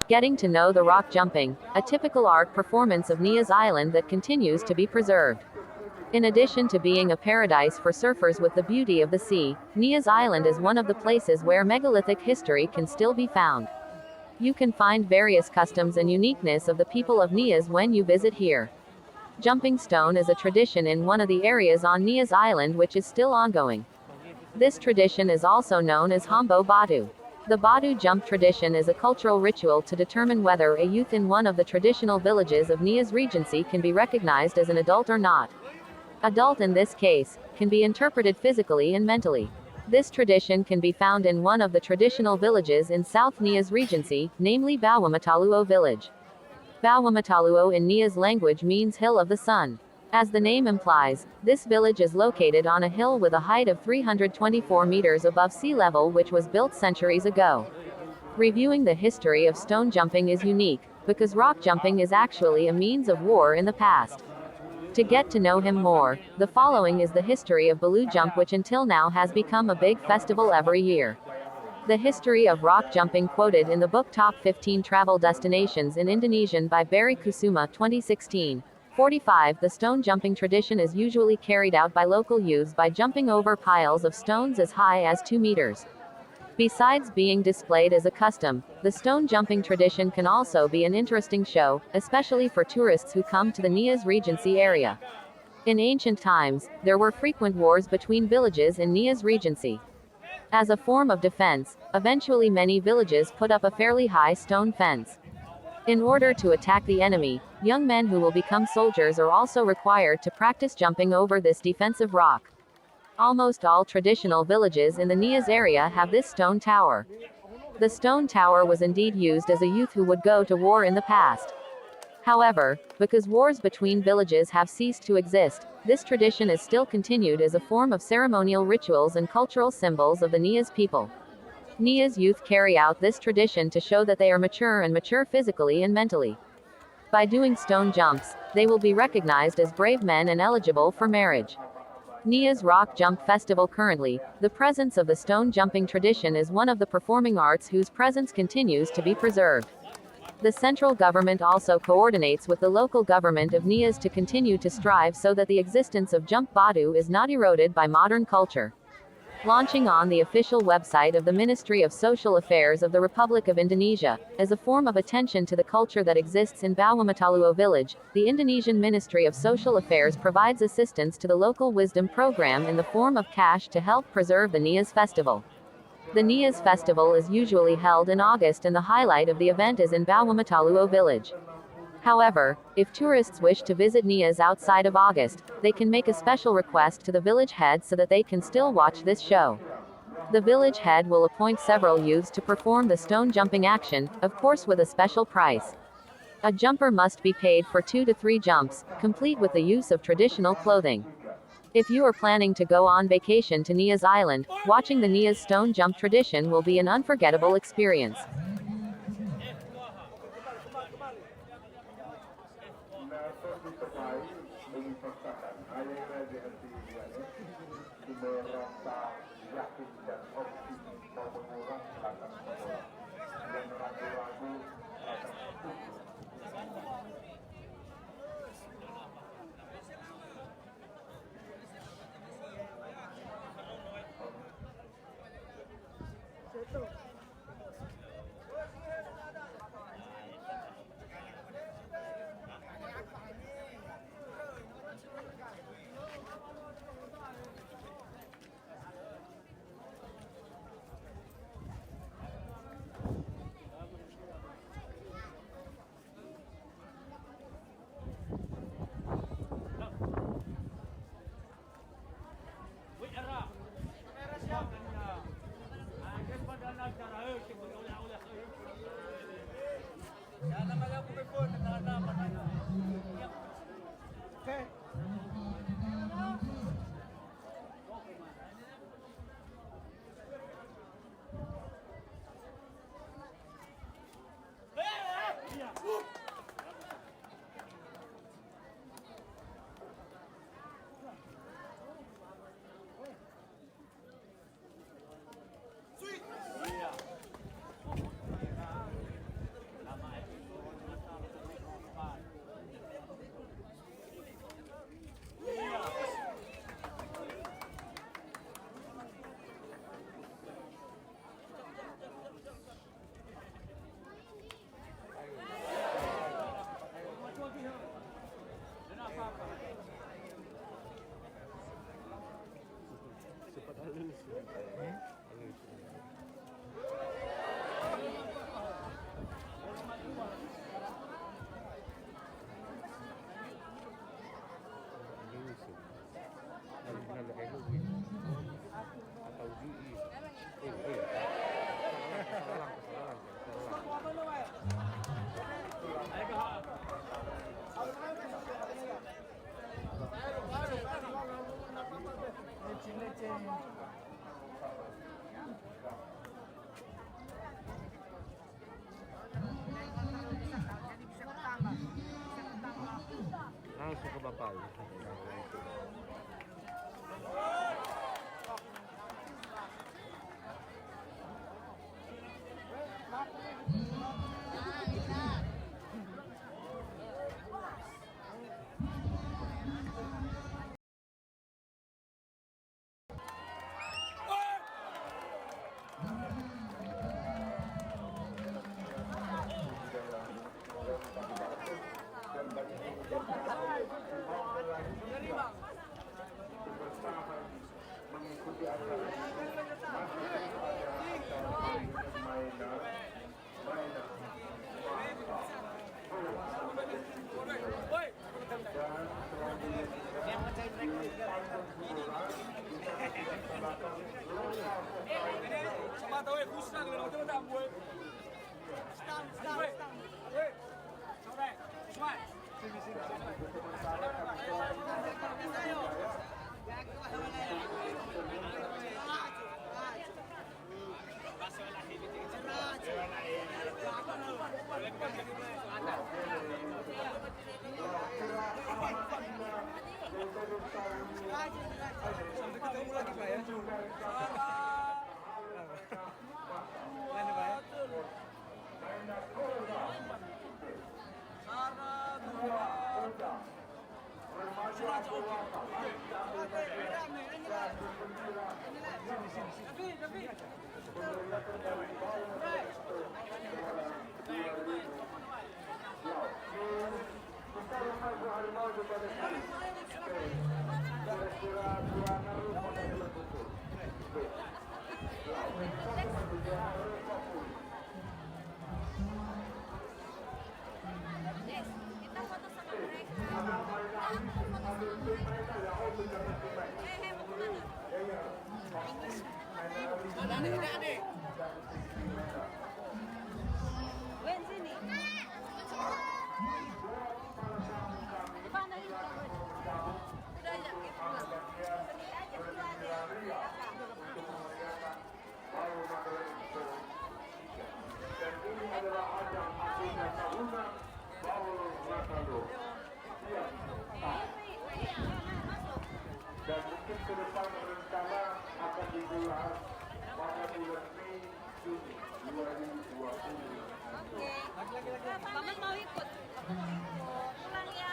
Getting to know the rock jumping, a typical art performance of Nias Island that continues to be preserved. In addition to being a paradise for surfers with the beauty of the sea, Nias Island is one of the places where megalithic history can still be found. You can find various customs and uniqueness of the people of Nias when you visit here. Jumping stone is a tradition in one of the areas on Nias Island which is still ongoing. This tradition is also known as Hombo Batu. The Batu Jump tradition is a cultural ritual to determine whether a youth in one of the traditional villages of Nias Regency can be recognized as an adult or not. Adult in this case can be interpreted physically and mentally. This tradition can be found in one of the traditional villages in South Nias Regency, namely Bawomataluo Village. Bawomataluo in Nias language means hill of the sun. As the name implies, this village is located on a hill with a height of 324 meters above sea level which was built centuries ago. Reviewing the history of stone jumping is unique, because rock jumping is actually a means of war in the past. To get to know him more, the following is the history of Batu Jump which until now has become a big festival every year. The history of rock jumping quoted in the book Top 15 Travel Destinations in Indonesian by Barry Kusuma 2016. 45. The stone jumping tradition is usually carried out by local youths by jumping over piles of stones as high as 2 meters. Besides being displayed as a custom, the stone jumping tradition can also be an interesting show, especially for tourists who come to the Nias Regency area. In ancient times, there were frequent wars between villages in Nias Regency. As a form of defense, eventually many villages put up a fairly high stone fence. In order to attack the enemy, young men who will become soldiers are also required to practice jumping over this defensive rock. Almost all traditional villages in the Nias area have this stone tower. The stone tower was indeed used as a youth who would go to war in the past. However, because wars between villages have ceased to exist, this tradition is still continued as a form of ceremonial rituals and cultural symbols of the Nias people. Nias youth carry out this tradition to show that they are mature physically and mentally. By doing stone jumps, they will be recognized as brave men and eligible for marriage. Nias Rock Jump Festival. Currently, the presence of the stone jumping tradition is one of the performing arts whose presence continues to be preserved. The central government also coordinates with the local government of Nias to continue to strive so that the existence of Jump Batu is not eroded by modern culture. Launching on the official website of the Ministry of Social Affairs of the Republic of Indonesia, as a form of attention to the culture that exists in Bawomataluo Village, the Indonesian Ministry of Social Affairs provides assistance to the local wisdom program in the form of cash to help preserve the Nias Festival. The Nias Festival is usually held in August and the highlight of the event is in Bawomataluo Village. However, if tourists wish to visit Nias outside of August, they can make a special request to the village head so that they can still watch this show. The village head will appoint several youths to perform the stone jumping action, of course with a special price. A jumper must be paid for 2 to 3 jumps, complete with the use of traditional clothing. If you are planning to go on vacation to Nias Island, watching the Nias stone jump tradition will be an unforgettable experience. kapal. Mengikuti acara Sampai ketemu lagi Pak ya. Kita foto sama mereka. Aku foto sama mereka. Mau kemana? Adik. Wen sini. Depan dari udah aja kita pulang. Sendiri aja pulang ya. Dan ini adalah ajang akhirnya tahunan Bawomataluo. Dan mungkin ke depan rencana akan digelar pada bulan Mei Juni 2020. Oke. Paman mau ikut. Pulang ya.